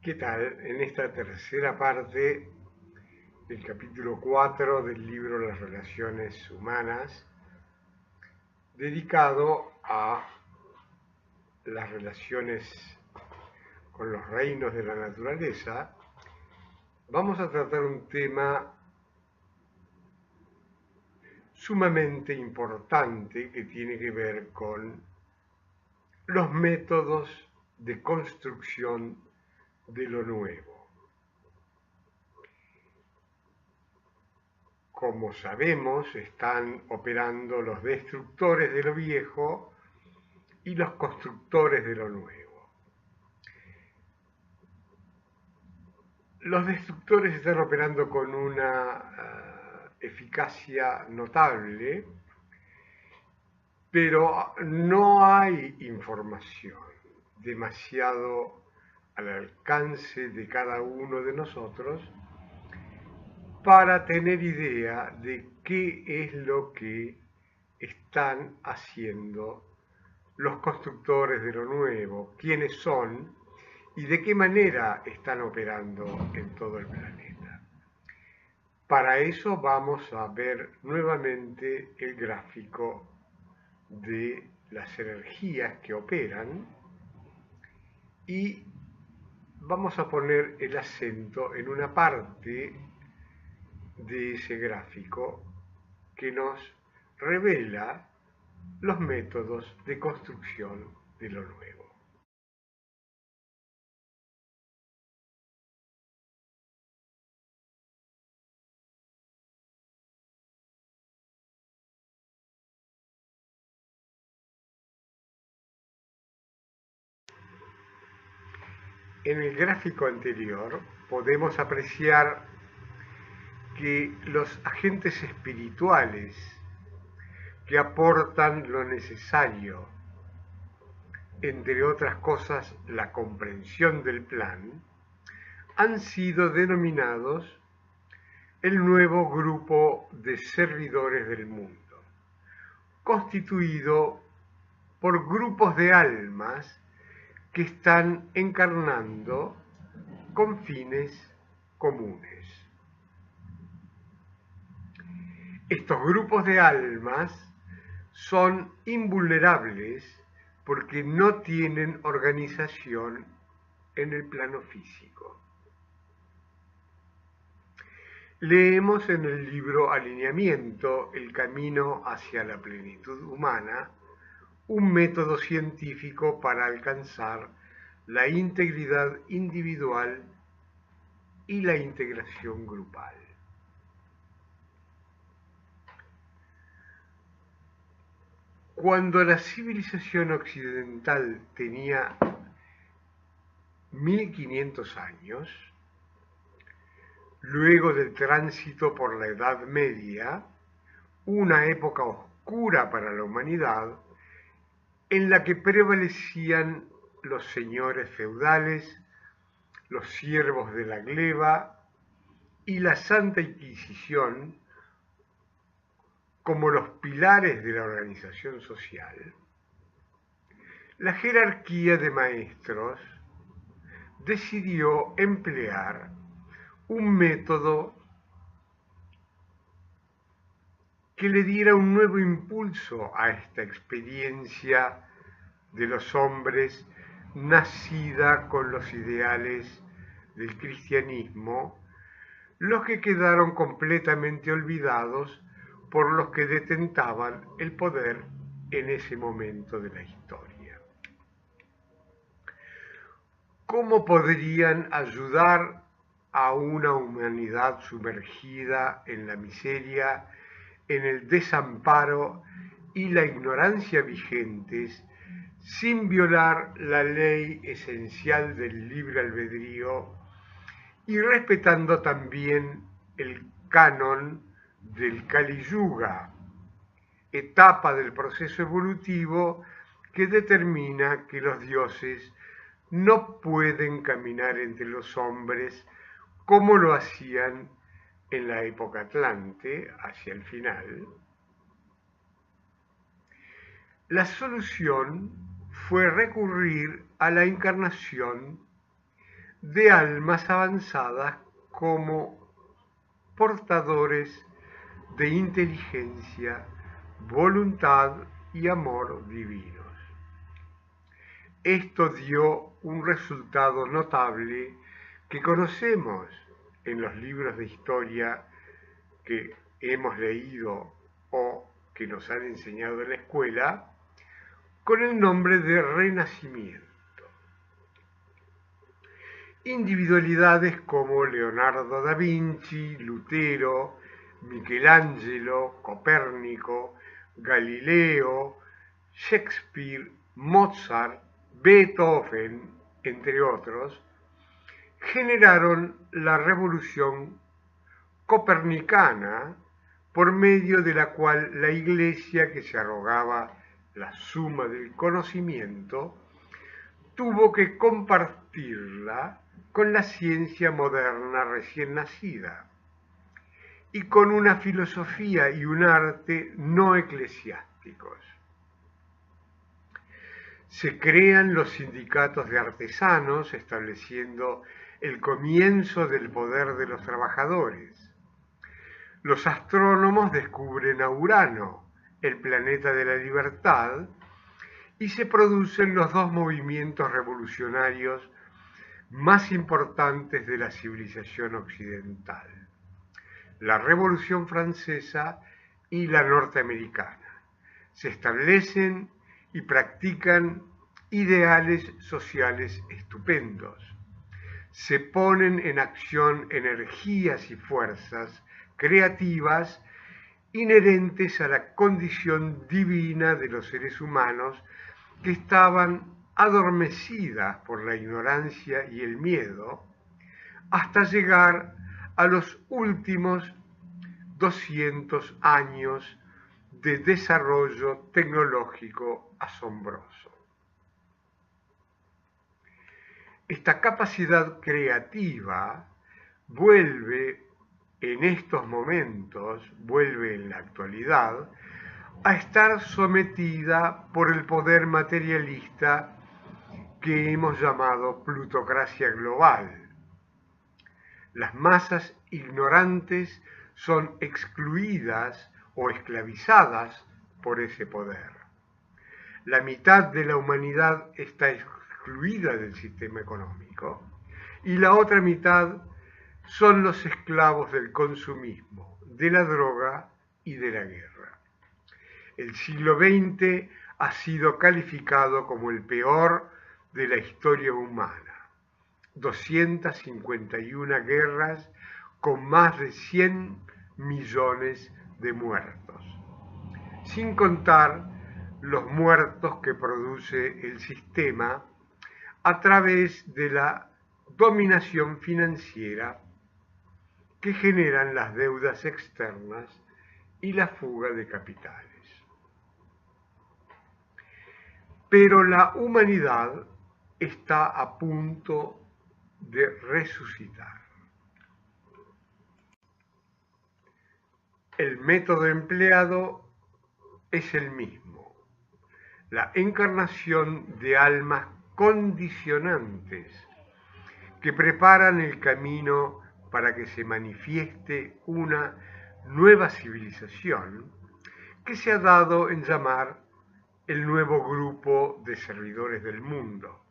¿Qué tal? En esta tercera parte del capítulo 4 del libro Las relaciones humanas, dedicado a las relaciones con los reinos de la naturaleza, vamos a tratar un tema sumamente importante que tiene que ver con los métodos de construcción de lo nuevo. Como sabemos, están operando los destructores de lo viejo y los constructores de lo nuevo. Los destructores están operando con una eficacia notable, pero no hay información demasiado al alcance de cada uno de nosotros para tener idea de qué es lo que están haciendo los constructores de lo nuevo, quiénes son y de qué manera están operando en todo el planeta. Para eso vamos a ver nuevamente el gráfico de las energías que operan y vamos a poner el acento en una parte de ese gráfico que nos revela los métodos de construcción de lo nuevo. En el gráfico anterior podemos apreciar que los agentes espirituales que aportan lo necesario, entre otras cosas la comprensión del plan, han sido denominados el nuevo grupo de servidores del mundo, constituido por grupos de almas que están encarnando con fines comunes. Estos grupos de almas son invulnerables porque no tienen organización en el plano físico. Leemos en el libro Alineamiento, el camino hacia la plenitud humana, un método científico para alcanzar la integridad individual y la integración grupal. Cuando la civilización occidental tenía 1500 años, luego del tránsito por la Edad Media, una época oscura para la humanidad, en la que prevalecían los señores feudales, los siervos de la gleba y la Santa Inquisición como los pilares de la organización social, la jerarquía de maestros decidió emplear un método que le diera un nuevo impulso a esta experiencia de los hombres nacida con los ideales del cristianismo, los que quedaron completamente olvidados por los que detentaban el poder en ese momento de la historia. ¿Cómo podrían ayudar a una humanidad sumergida en la miseria, en el desamparo y la ignorancia vigentes, sin violar la ley esencial del libre albedrío y respetando también el canon del Kali Yuga, etapa del proceso evolutivo que determina que los dioses no pueden caminar entre los hombres como lo hacían en la época Atlante, hacia el final? La solución fue recurrir a la encarnación de almas avanzadas como portadores de inteligencia, voluntad y amor divinos. Esto dio un resultado notable que conocemos en los libros de historia que hemos leído o que nos han enseñado en la escuela, con el nombre de Renacimiento. Individualidades como Leonardo da Vinci, Lutero, Michelangelo, Copérnico, Galileo, Shakespeare, Mozart, Beethoven, entre otros, generaron la revolución copernicana, por medio de la cual la Iglesia, que se arrogaba la suma del conocimiento, tuvo que compartirla con la ciencia moderna recién nacida y con una filosofía y un arte no eclesiásticos. Se crean los sindicatos de artesanos, estableciendo el comienzo del poder de los trabajadores. Los astrónomos descubren a Urano, el planeta de la libertad, y se producen los dos movimientos revolucionarios más importantes de la civilización occidental, la Revolución Francesa y la norteamericana. Se establecen y practican ideales sociales estupendos. Se ponen en acción energías y fuerzas creativas inherentes a la condición divina de los seres humanos que estaban adormecidas por la ignorancia y el miedo, hasta llegar a los últimos 200 años de desarrollo tecnológico asombroso. Esta capacidad creativa vuelve en estos momentos, vuelve en la actualidad, a estar sometida por el poder materialista que hemos llamado plutocracia global. Las masas ignorantes son excluidas o esclavizadas por ese poder. La mitad de la humanidad está excluida del sistema económico y la otra mitad son los esclavos del consumismo, de la droga y de la guerra. El siglo XX ha sido calificado como el peor de la historia humana. 251 guerras con más de 100 millones de muertos, sin contar los muertos que produce el sistema a través de la dominación financiera que generan las deudas externas y la fuga de capitales. Pero la humanidad está a punto de resucitar. El método empleado es el mismo, la encarnación de almas condicionantes que preparan el camino para que se manifieste una nueva civilización que se ha dado en llamar el nuevo grupo de servidores del mundo,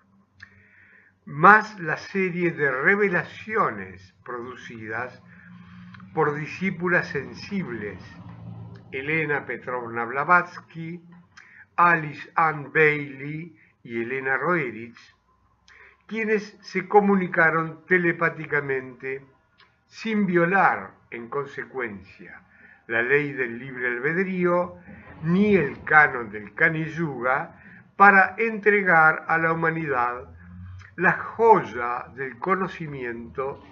más la serie de revelaciones producidas por discípulas sensibles, Elena Petrovna Blavatsky, Alice Ann Bailey y Elena Roerich, quienes se comunicaron telepáticamente sin violar, en consecuencia, la ley del libre albedrío ni el canon del Kali Yuga, para entregar a la humanidad la joya del conocimiento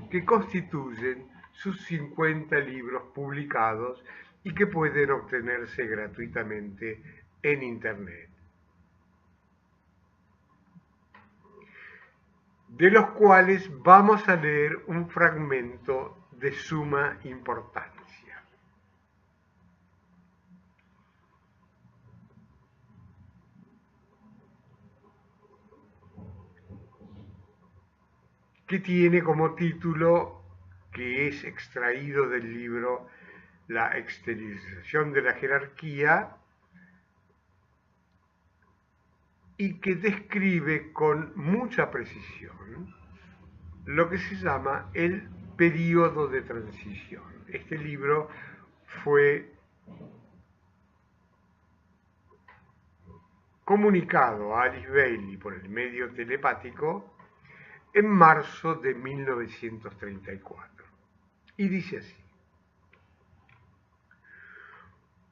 que constituyen sus 50 libros publicados y que pueden obtenerse gratuitamente en Internet, de los cuales vamos a leer un fragmento de suma importancia. que tiene como título, que es extraído del libro La exteriorización de la jerarquía, y que describe con mucha precisión lo que se llama el período de transición. Este libro fue comunicado a Alice Bailey por el medio telepático en marzo de 1934. Y dice así: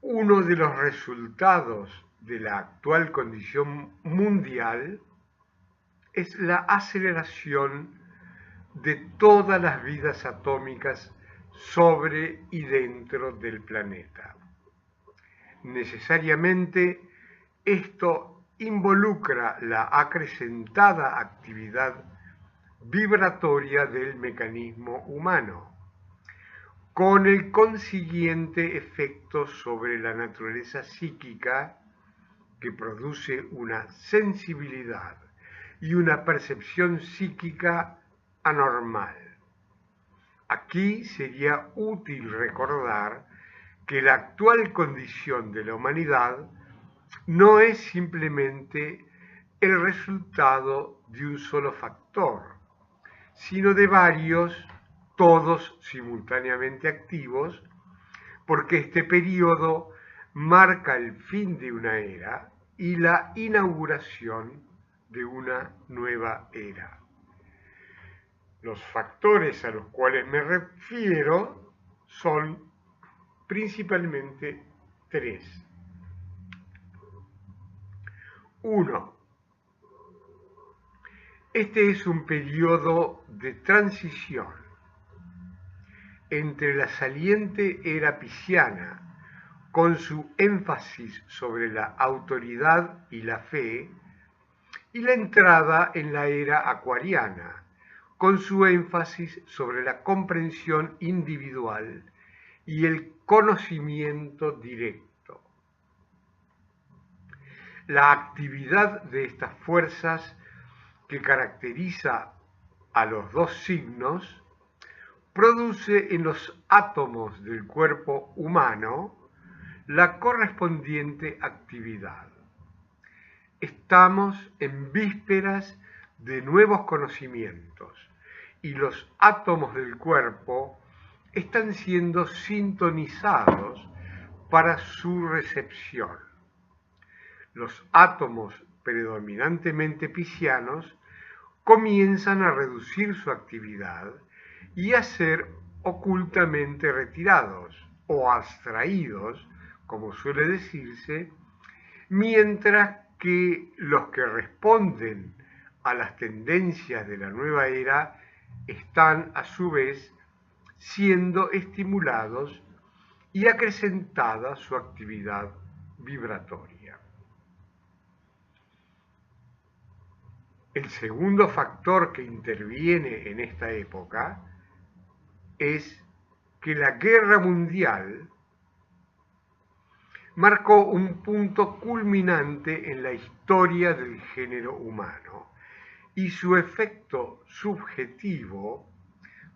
uno de los resultados de la actual condición mundial es la aceleración de todas las vidas atómicas sobre y dentro del planeta. Necesariamente, esto involucra la acrecentada actividad vibratoria del mecanismo humano, con el consiguiente efecto sobre la naturaleza psíquica que produce una sensibilidad y una percepción psíquica anormal. Aquí sería útil recordar que la actual condición de la humanidad no es simplemente el resultado de un solo factor, sino de varios, todos simultáneamente activos, porque este periodo marca el fin de una era y la inauguración de una nueva era. Los factores a los cuales me refiero son principalmente tres. 1. Este es un periodo de transición entre la saliente era pisciana, con su énfasis sobre la autoridad y la fe, y la entrada en la era acuariana, con su énfasis sobre la comprensión individual y el conocimiento directo. La actividad de estas fuerzas que caracteriza a los dos signos produce en los átomos del cuerpo humano la correspondiente actividad. Estamos en vísperas de nuevos conocimientos y los átomos del cuerpo están siendo sintonizados para su recepción. Los átomos predominantemente piscianos comienzan a reducir su actividad y a ser ocultamente retirados o abstraídos, como suele decirse, mientras que los que responden a las tendencias de la nueva era están a su vez siendo estimulados y acrecentada su actividad vibratoria. El segundo factor que interviene en esta época es que la guerra mundial marcó un punto culminante en la historia del género humano y su efecto subjetivo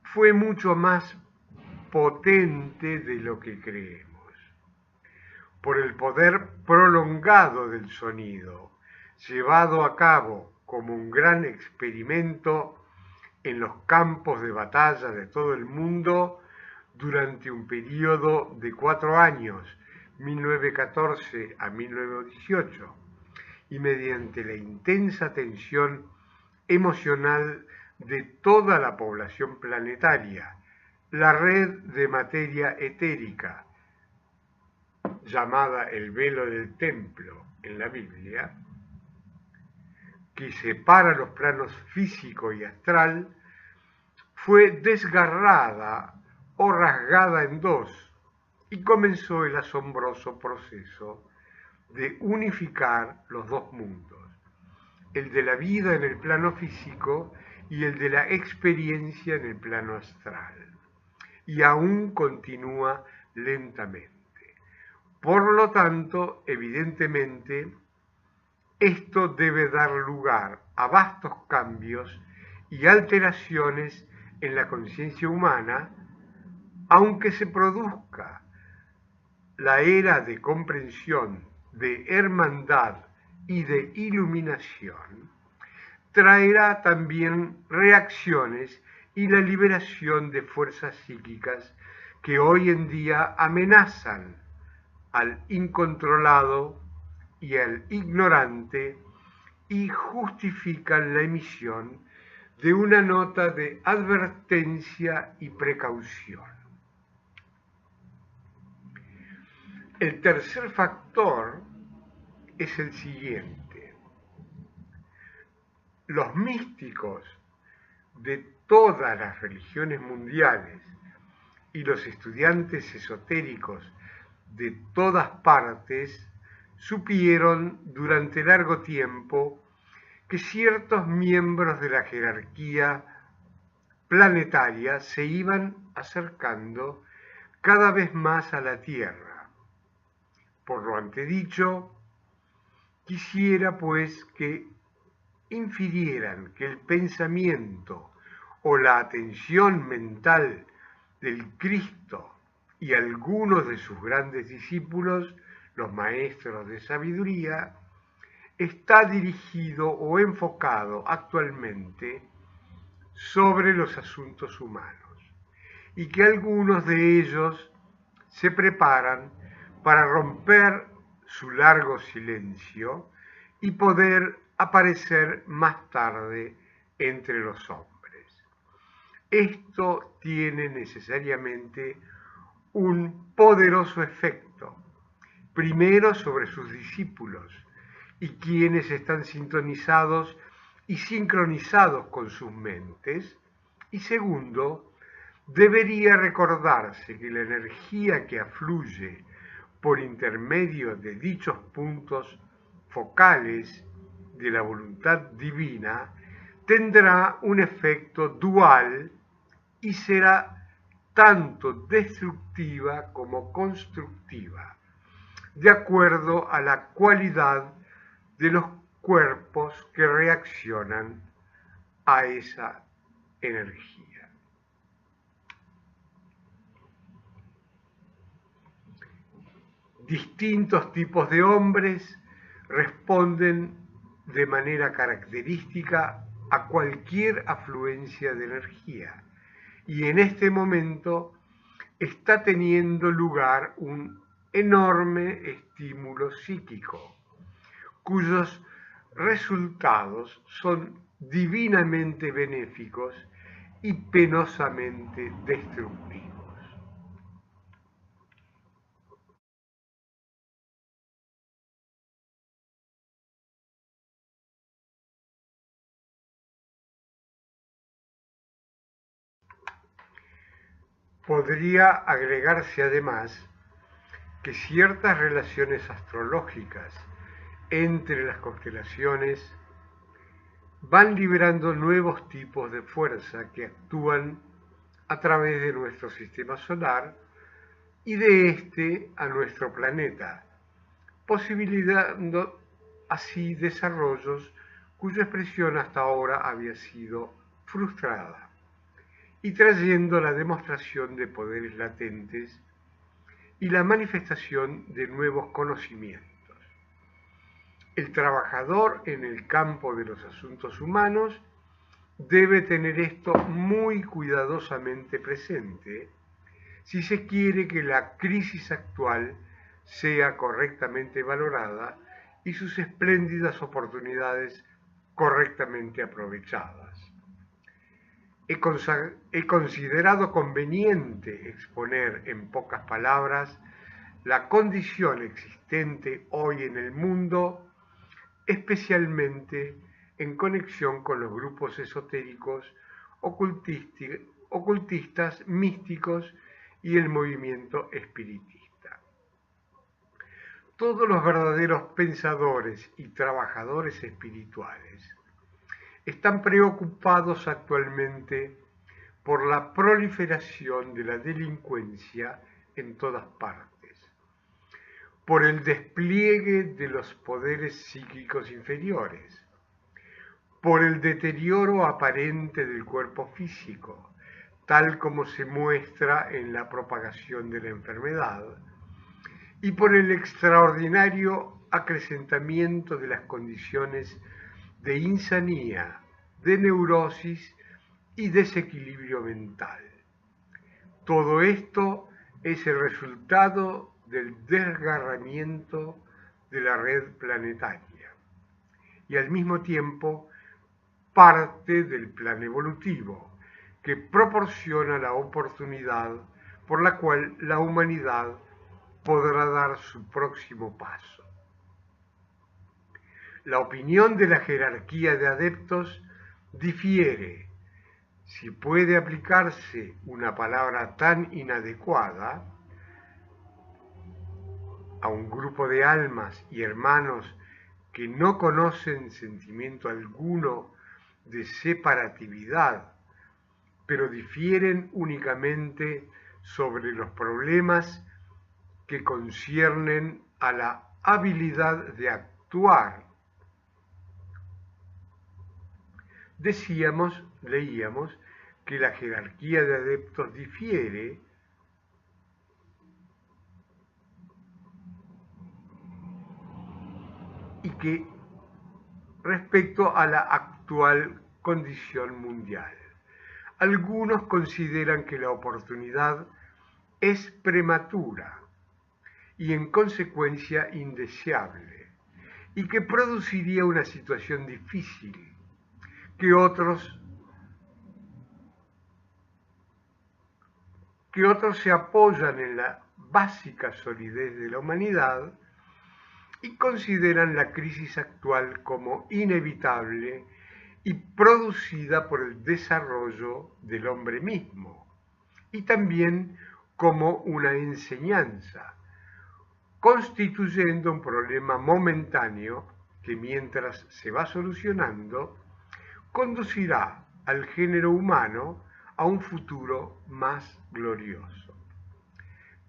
fue mucho más potente de lo que creemos. Por el poder prolongado del sonido, llevado a cabo como un gran experimento en los campos de batalla de todo el mundo durante un periodo de 4 años, 1914 a 1918, y mediante la intensa tensión emocional de toda la población planetaria, la red de materia etérica, llamada el velo del templo en la Biblia, que separa los planos físico y astral, fue desgarrada o rasgada en dos y comenzó el asombroso proceso de unificar los dos mundos, el de la vida en el plano físico y el de la experiencia en el plano astral, y aún continúa lentamente. Por lo tanto, evidentemente, esto debe dar lugar a vastos cambios y alteraciones en la conciencia humana, aunque se produzca la era de comprensión, de hermandad y de iluminación, traerá también reacciones y la liberación de fuerzas psíquicas que hoy en día amenazan al incontrolado y al ignorante y justifican la emisión de una nota de advertencia y precaución. El tercer factor es el siguiente. Los místicos de todas las religiones mundiales y los estudiantes esotéricos de todas partes supieron durante largo tiempo que ciertos miembros de la jerarquía planetaria se iban acercando cada vez más a la Tierra. Por lo antedicho, quisiera pues que infirieran que el pensamiento o la atención mental del Cristo y algunos de sus grandes discípulos, los maestros de sabiduría, está dirigido o enfocado actualmente sobre los asuntos humanos y que algunos de ellos se preparan para romper su largo silencio y poder aparecer más tarde entre los hombres. Esto tiene necesariamente un poderoso efecto, primero sobre sus discípulos y quienes están sintonizados y sincronizados con sus mentes, y segundo, debería recordarse que la energía que afluye por intermedio de dichos puntos focales de la voluntad divina tendrá un efecto dual y será tanto destructiva como constructiva, de acuerdo a la cualidad de los cuerpos que reaccionan a esa energía. Distintos tipos de hombres responden de manera característica a cualquier afluencia de energía, y en este momento está teniendo lugar un enorme estímulo psíquico, cuyos resultados son divinamente benéficos y penosamente destructivos. Podría agregarse además que ciertas relaciones astrológicas entre las constelaciones van liberando nuevos tipos de fuerza que actúan a través de nuestro sistema solar y de este a nuestro planeta, posibilitando así desarrollos cuya expresión hasta ahora había sido frustrada, y trayendo la demostración de poderes latentes y la manifestación de nuevos conocimientos. El trabajador en el campo de los asuntos humanos debe tener esto muy cuidadosamente presente si se quiere que la crisis actual sea correctamente valorada y sus espléndidas oportunidades correctamente aprovechadas. He considerado conveniente exponer en pocas palabras la condición existente hoy en el mundo, especialmente en conexión con los grupos esotéricos, ocultistas, místicos y el movimiento espiritista. Todos los verdaderos pensadores y trabajadores espirituales están preocupados actualmente por la proliferación de la delincuencia en todas partes, por el despliegue de los poderes psíquicos inferiores, por el deterioro aparente del cuerpo físico, tal como se muestra en la propagación de la enfermedad, y por el extraordinario acrecentamiento de las condiciones de insanía, de neurosis y desequilibrio mental. Todo esto es el resultado del desgarramiento de la red planetaria y al mismo tiempo parte del plan evolutivo que proporciona la oportunidad por la cual la humanidad podrá dar su próximo paso. La opinión de la jerarquía de adeptos difiere. Si puede aplicarse una palabra tan inadecuada a un grupo de almas y hermanos que no conocen sentimiento alguno de separatividad, pero difieren únicamente sobre los problemas que conciernen a la habilidad de actuar. Leíamos que la jerarquía de adeptos difiere y que respecto a la actual condición mundial. Algunos consideran que la oportunidad es prematura y en consecuencia indeseable y que produciría una situación difícil que otros se apoyan en la básica solidez de la humanidad y consideran la crisis actual como inevitable y producida por el desarrollo del hombre mismo, y también como una enseñanza, constituyendo un problema momentáneo que mientras se va solucionando, conducirá al género humano a un futuro más glorioso.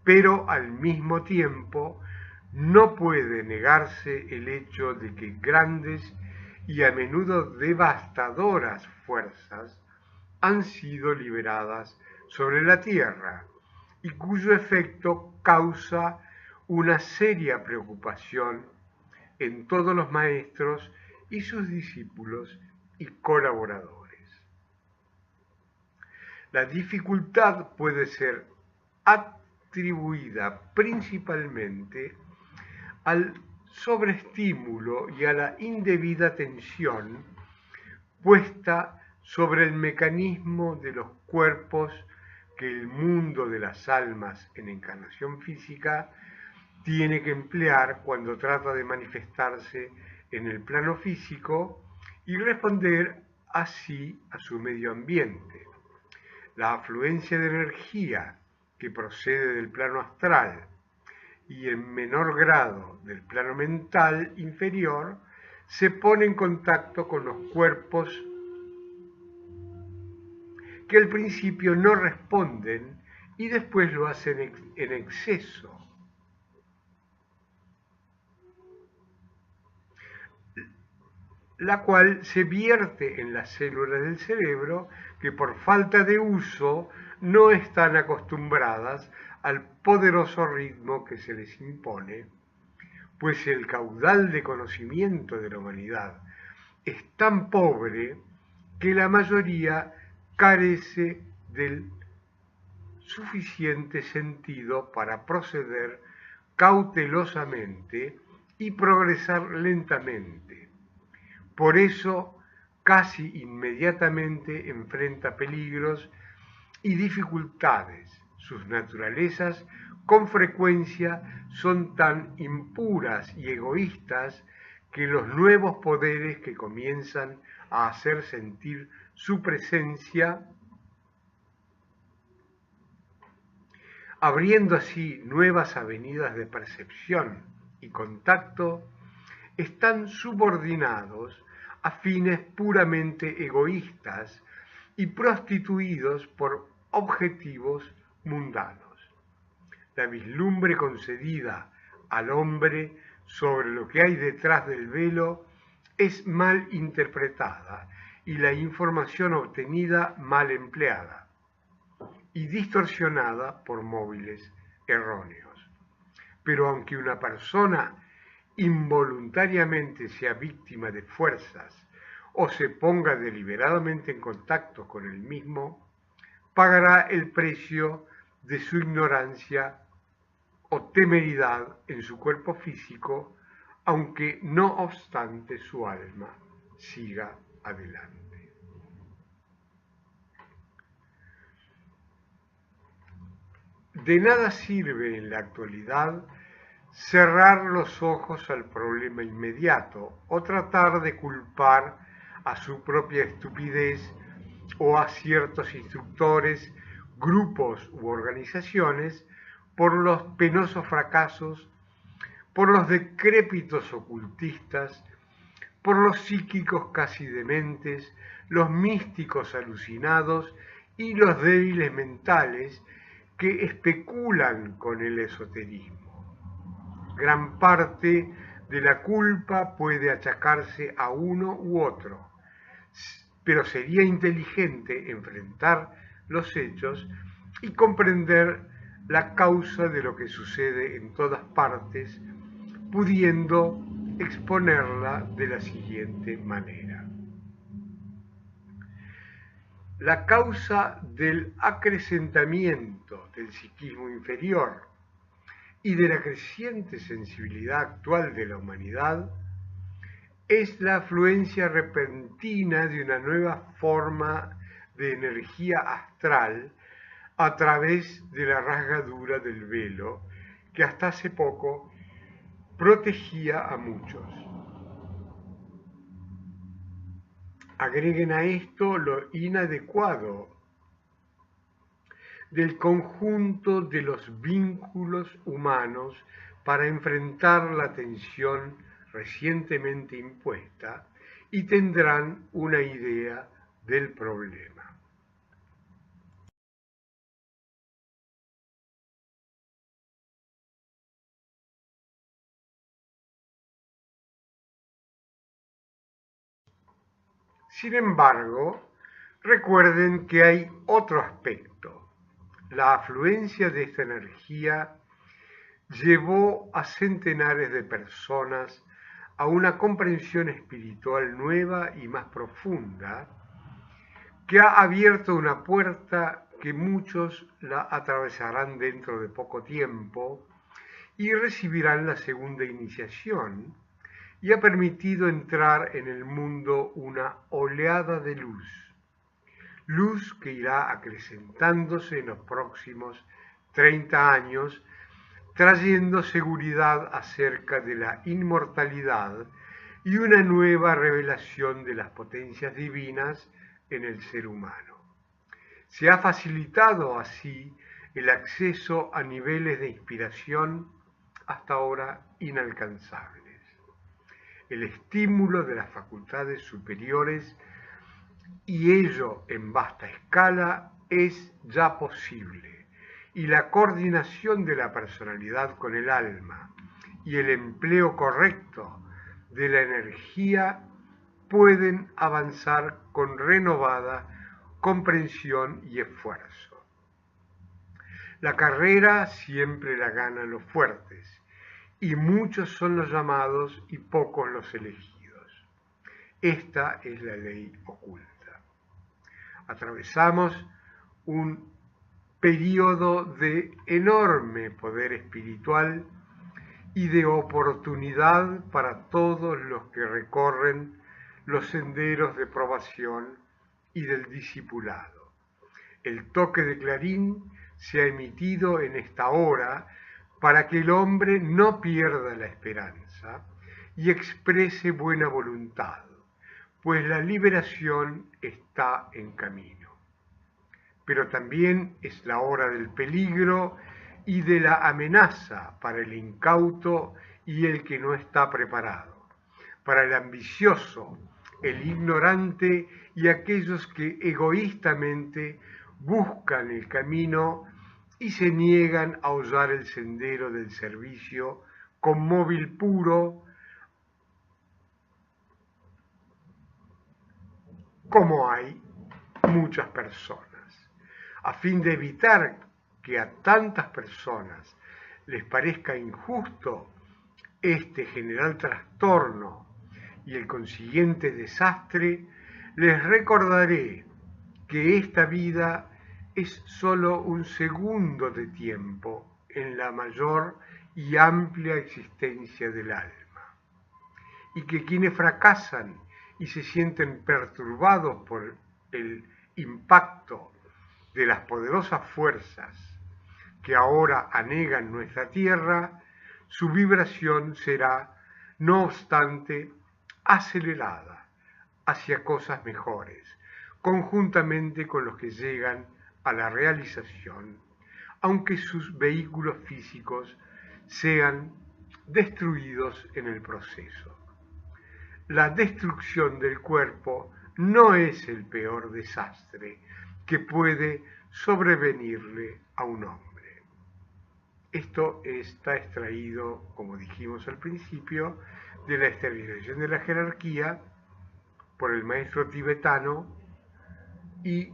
Pero al mismo tiempo, no puede negarse el hecho de que grandes y a menudo devastadoras fuerzas han sido liberadas sobre la Tierra y cuyo efecto causa una seria preocupación en todos los maestros y sus discípulos y colaboradores. La dificultad puede ser atribuida principalmente al sobreestímulo y a la indebida tensión puesta sobre el mecanismo de los cuerpos que el mundo de las almas en encarnación física tiene que emplear cuando trata de manifestarse en el plano físico y responder así a su medio ambiente. La afluencia de energía que procede del plano astral y en menor grado del plano mental inferior se pone en contacto con los cuerpos que al principio no responden y después lo hacen en exceso. La cual se vierte en las células del cerebro que por falta de uso no están acostumbradas al poderoso ritmo que se les impone, pues el caudal de conocimiento de la humanidad es tan pobre que la mayoría carece del suficiente sentido para proceder cautelosamente y progresar lentamente. Por eso, casi inmediatamente enfrenta peligros y dificultades. Sus naturalezas con frecuencia son tan impuras y egoístas que los nuevos poderes que comienzan a hacer sentir su presencia, abriendo así nuevas avenidas de percepción y contacto, están subordinados a fines puramente egoístas y prostituidos por objetivos mundanos. La vislumbre concedida al hombre sobre lo que hay detrás del velo es mal interpretada y la información obtenida mal empleada y distorsionada por móviles erróneos. Pero aunque una persona involuntariamente sea víctima de fuerzas o se ponga deliberadamente en contacto con el mismo, pagará el precio de su ignorancia o temeridad en su cuerpo físico, aunque no obstante su alma siga adelante. De nada sirve en la actualidad cerrar los ojos al problema inmediato o tratar de culpar a su propia estupidez o a ciertos instructores, grupos u organizaciones por los penosos fracasos, por los decrépitos ocultistas, por los psíquicos casi dementes, los místicos alucinados y los débiles mentales que especulan con el esoterismo. Gran parte de la culpa puede achacarse a uno u otro, pero sería inteligente enfrentar los hechos y comprender la causa de lo que sucede en todas partes, pudiendo exponerla de la siguiente manera. La causa del acrecentamiento del psiquismo inferior y de la creciente sensibilidad actual de la humanidad es la afluencia repentina de una nueva forma de energía astral a través de la rasgadura del velo que hasta hace poco protegía a muchos. Agreguen a esto lo inadecuado del conjunto de los vínculos humanos para enfrentar la tensión recientemente impuesta y tendrán una idea del problema. Sin embargo, recuerden que hay otro aspecto. La afluencia de esta energía llevó a centenares de personas a una comprensión espiritual nueva y más profunda, que ha abierto una puerta que muchos la atravesarán dentro de poco tiempo y recibirán la segunda iniciación, y ha permitido entrar en el mundo una oleada de luz que irá acrecentándose en los próximos 30 años, trayendo seguridad acerca de la inmortalidad y una nueva revelación de las potencias divinas en el ser humano. Se ha facilitado así el acceso a niveles de inspiración hasta ahora inalcanzables. El estímulo de las facultades superiores, y ello en vasta escala, es ya posible, y la coordinación de la personalidad con el alma y el empleo correcto de la energía pueden avanzar con renovada comprensión y esfuerzo. La carrera siempre la ganan los fuertes, y muchos son los llamados y pocos los elegidos. Esta es la ley oculta. Atravesamos un periodo de enorme poder espiritual y de oportunidad para todos los que recorren los senderos de probación y del discipulado. El toque de clarín se ha emitido en esta hora para que el hombre no pierda la esperanza y exprese buena voluntad, pues la liberación está en camino. Pero también es la hora del peligro y de la amenaza para el incauto y el que no está preparado, para el ambicioso, el ignorante y aquellos que egoístamente buscan el camino y se niegan a usar el sendero del servicio con móvil puro como hay muchas personas. A fin de evitar que a tantas personas les parezca injusto este general trastorno y el consiguiente desastre, les recordaré que esta vida es sólo un segundo de tiempo en la mayor y amplia existencia del alma, y que quienes fracasan y se sienten perturbados por el impacto de las poderosas fuerzas que ahora anegan nuestra tierra, su vibración será, no obstante, acelerada hacia cosas mejores, conjuntamente con los que llegan a la realización, aunque sus vehículos físicos sean destruidos en el proceso. La destrucción del cuerpo no es el peor desastre que puede sobrevenirle a un hombre. Esto está extraído, como dijimos al principio, de la esterilización de la jerarquía por el maestro tibetano y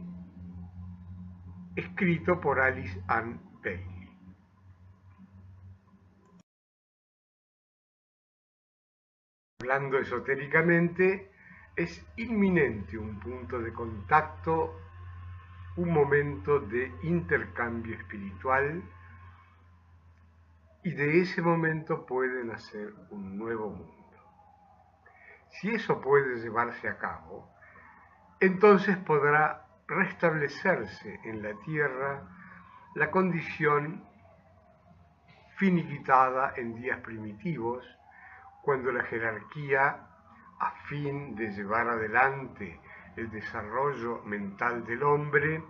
escrito por Alice Ann Bailey. Hablando esotéricamente, es inminente un punto de contacto, un momento de intercambio espiritual, y de ese momento puede nacer un nuevo mundo. Si eso puede llevarse a cabo, entonces podrá restablecerse en la tierra la condición finiquitada en días primitivos, cuando la jerarquía, a fin de llevar adelante el desarrollo mental del hombre,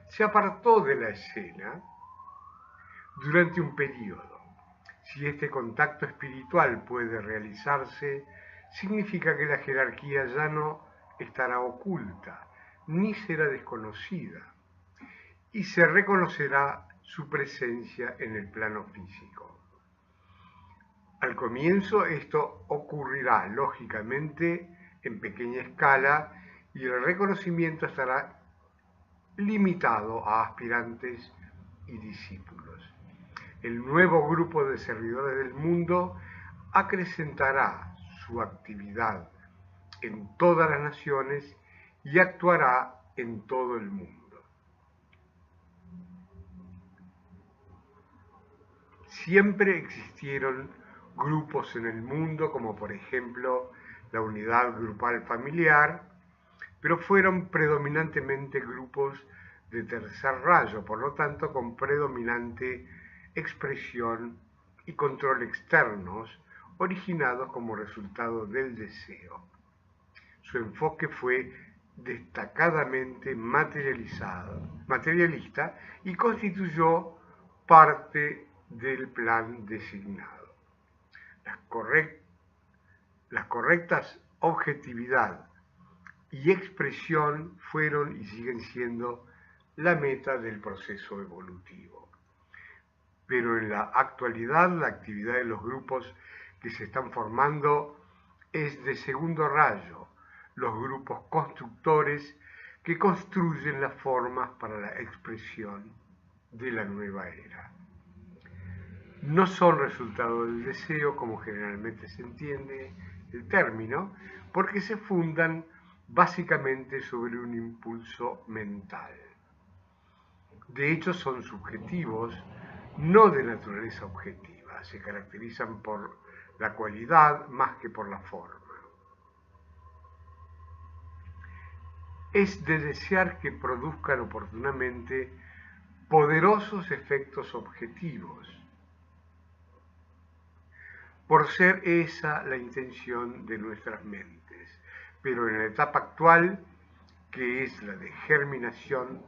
se apartó de la escena durante un periodo. Si este contacto espiritual puede realizarse, significa que la jerarquía ya no estará oculta, ni será desconocida, y se reconocerá su presencia en el plano físico. Al comienzo esto ocurrirá lógicamente en pequeña escala y el reconocimiento estará limitado a aspirantes y discípulos. El nuevo grupo de servidores del mundo acrecentará su actividad en todas las naciones y actuará en todo el mundo. Siempre existieron grupos en el mundo, como por ejemplo la unidad grupal familiar, pero fueron predominantemente grupos de tercer rayo, por lo tanto con predominante expresión y control externos, originados como resultado del deseo. Su enfoque fue destacadamente materialista y constituyó parte del plan designado. Las correctas objetividad y expresión fueron y siguen siendo la meta del proceso evolutivo. Pero en la actualidad la actividad de los grupos que se están formando es de segundo rayo, los grupos constructores que construyen las formas para la expresión de la nueva era. No son resultado del deseo, como generalmente se entiende el término, porque se fundan básicamente sobre un impulso mental. De hecho, son subjetivos, no de naturaleza objetiva, se caracterizan por la cualidad más que por la forma. Es de desear que produzcan oportunamente poderosos efectos objetivos, por ser esa la intención de nuestras mentes. Pero en la etapa actual, que es la de germinación,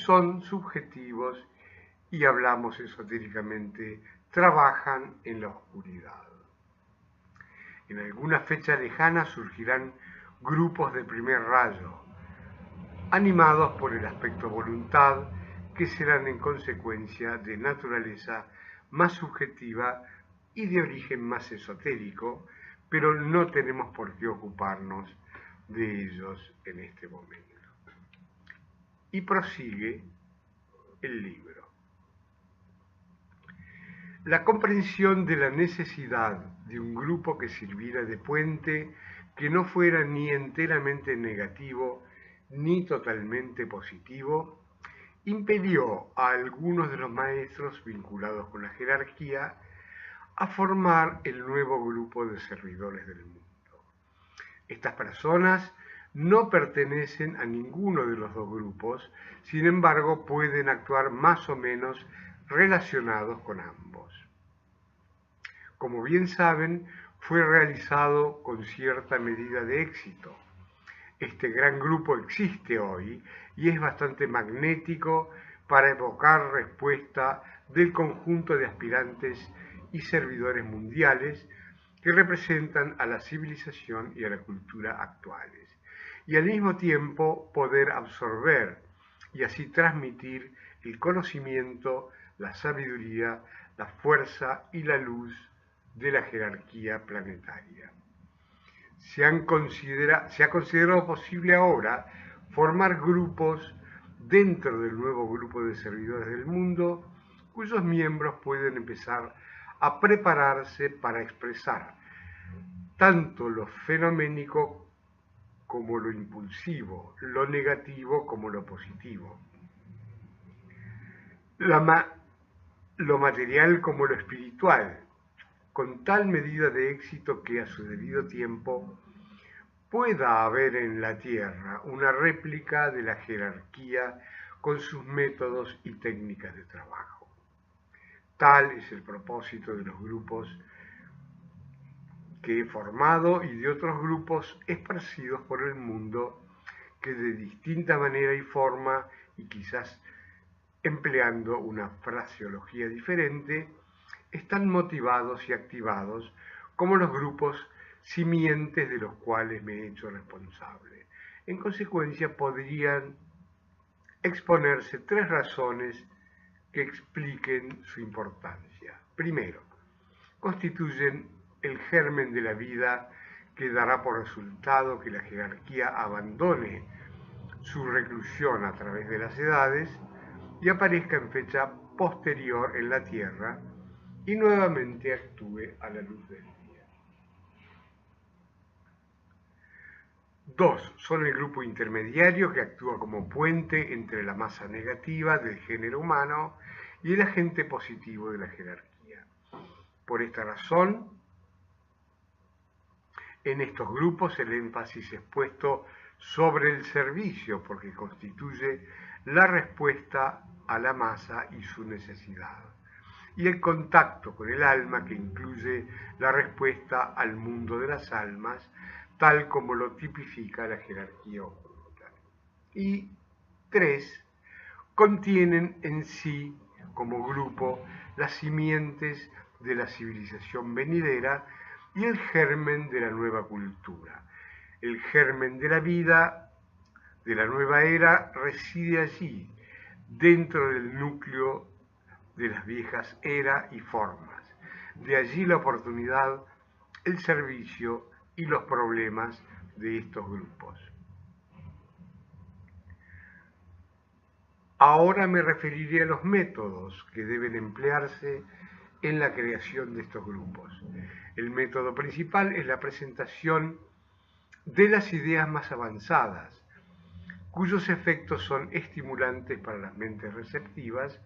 son subjetivos y hablamos esotéricamente, trabajan en la oscuridad. En alguna fecha lejana surgirán grupos de primer rayo, animados por el aspecto voluntad, que serán en consecuencia de naturaleza más subjetiva y de origen más esotérico, pero no tenemos por qué ocuparnos de ellos en este momento. Y prosigue el libro. La comprensión de la necesidad de un grupo que sirviera de puente, que no fuera ni enteramente negativo ni totalmente positivo, impelió a algunos de los maestros vinculados con la jerarquía a formar el nuevo grupo de servidores del mundo. Estas personas no pertenecen a ninguno de los dos grupos, sin embargo pueden actuar más o menos relacionados con ambos. Como bien saben, fue realizado con cierta medida de éxito. Este gran grupo existe hoy y es bastante magnético para evocar respuesta del conjunto de aspirantes y servidores mundiales que representan a la civilización y a la cultura actuales, y al mismo tiempo poder absorber y así transmitir el conocimiento, la sabiduría, la fuerza y la luz de la jerarquía planetaria. Se ha considerado posible ahora formar grupos dentro del nuevo grupo de servidores del mundo, cuyos miembros pueden empezar a prepararse para expresar tanto lo fenoménico como lo impulsivo, lo negativo como lo positivo, lo material como lo espiritual, con tal medida de éxito que a su debido tiempo pueda haber en la Tierra una réplica de la jerarquía con sus métodos y técnicas de trabajo. Tal es el propósito de los grupos que he formado y de otros grupos esparcidos por el mundo que de distinta manera y forma, y quizás empleando una fraseología diferente, están motivados y activados como los grupos simientes de los cuales me he hecho responsable. En consecuencia, podrían exponerse 3 razones que expliquen su importancia. Primero, constituyen el germen de la vida que dará por resultado que la jerarquía abandone su reclusión a través de las edades y aparezca en fecha posterior en la Tierra y nuevamente actúe a la luz del día. 2. Son el grupo intermediario que actúa como puente entre la masa negativa del género humano y el agente positivo de la jerarquía. Por esta razón, en estos grupos el énfasis es puesto sobre el servicio porque constituye la respuesta a la masa y su necesidad, y el contacto con el alma que incluye la respuesta al mundo de las almas, tal como lo tipifica la jerarquía oculta. Y 3. Contienen en sí, como grupo, las simientes de la civilización venidera y el germen de la nueva cultura. El germen de la vida de la nueva era reside allí, dentro del núcleo de las viejas eras y formas. De allí la oportunidad, el servicio y los problemas de estos grupos. Ahora me referiré a los métodos que deben emplearse en la creación de estos grupos. El método principal es la presentación de las ideas más avanzadas, cuyos efectos son estimulantes para las mentes receptivas,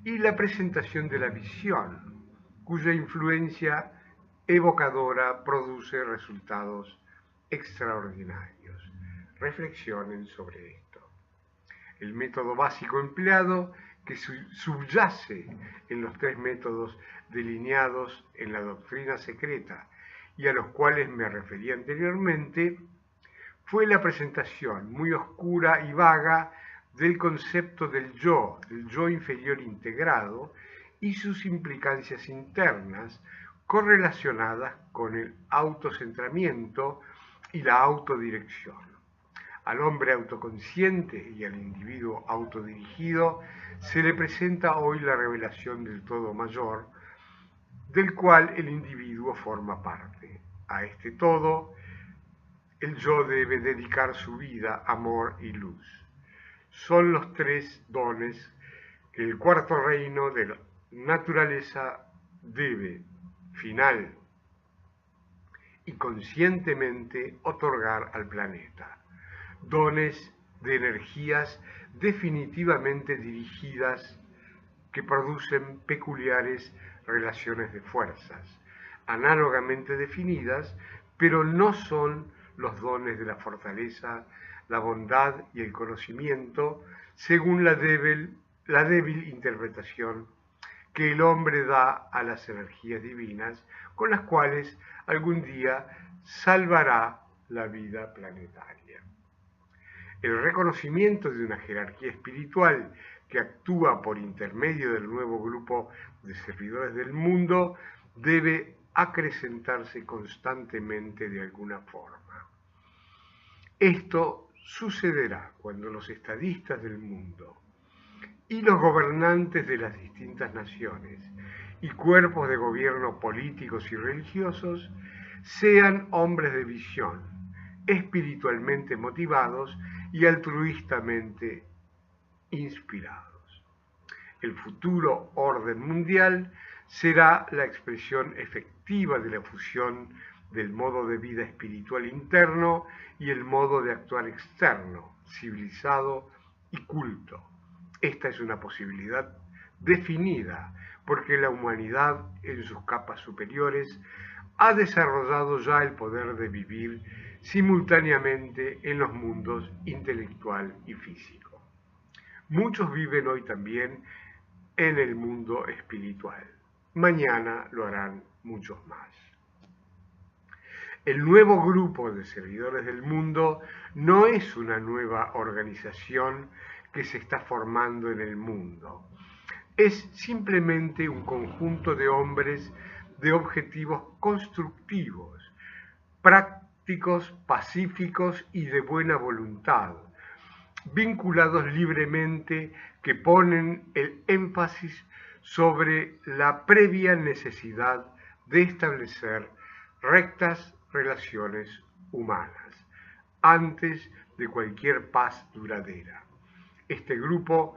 y la presentación de la visión, cuya influencia evocadora produce resultados extraordinarios. Reflexionen sobre esto. El método básico empleado, que subyace en los 3 métodos delineados en la doctrina secreta y a los cuales me referí anteriormente, fue la presentación muy oscura y vaga del concepto del yo inferior integrado y sus implicancias internas correlacionadas con el autocentramiento y la autodirección. Al hombre autoconsciente y al individuo autodirigido se le presenta hoy la revelación del todo mayor, del cual el individuo forma parte. A este todo, el yo debe dedicar su vida, amor y luz. Son los tres dones que el cuarto reino de la naturaleza debe, final y conscientemente, otorgar al planeta. Dones de energías definitivamente dirigidas que producen peculiares relaciones de fuerzas, análogamente definidas, pero no son los dones de la fortaleza, la bondad y el conocimiento, según la débil interpretación que el hombre da a las energías divinas, con las cuales algún día salvará la vida planetaria. El reconocimiento de una jerarquía espiritual que actúa por intermedio del nuevo grupo de servidores del mundo debe acrecentarse constantemente de alguna forma. Esto sucederá cuando los estadistas del mundo y los gobernantes de las distintas naciones y cuerpos de gobierno políticos y religiosos sean hombres de visión, espiritualmente motivados y altruistamente inspirados. El futuro orden mundial será la expresión efectiva de la fusión del modo de vida espiritual interno y el modo de actuar externo, civilizado y culto. Esta es una posibilidad definida porque la humanidad en sus capas superiores ha desarrollado ya el poder de vivir simultáneamente en los mundos intelectual y físico. Muchos viven hoy también en el mundo espiritual. Mañana lo harán muchos más. El nuevo grupo de servidores del mundo no es una nueva organización que se está formando en el mundo. Es simplemente un conjunto de hombres de objetivos constructivos, prácticos, pacíficos y de buena voluntad, vinculados libremente, que ponen el énfasis sobre la previa necesidad de establecer rectas relaciones humanas antes de cualquier paz duradera. Este grupo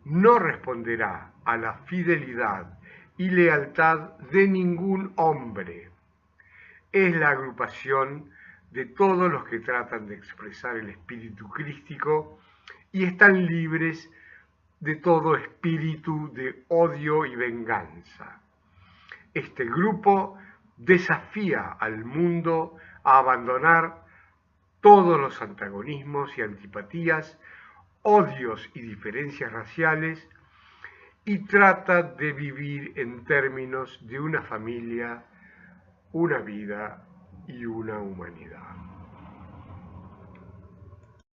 no responderá a la fidelidad y lealtad de ningún hombre. Es la agrupación de todos los que tratan de expresar el espíritu crístico y están libres de todo espíritu de odio y venganza. Este grupo desafía al mundo a abandonar todos los antagonismos y antipatías, odios y diferencias raciales y trata de vivir en términos de una familia, una vida y una humanidad.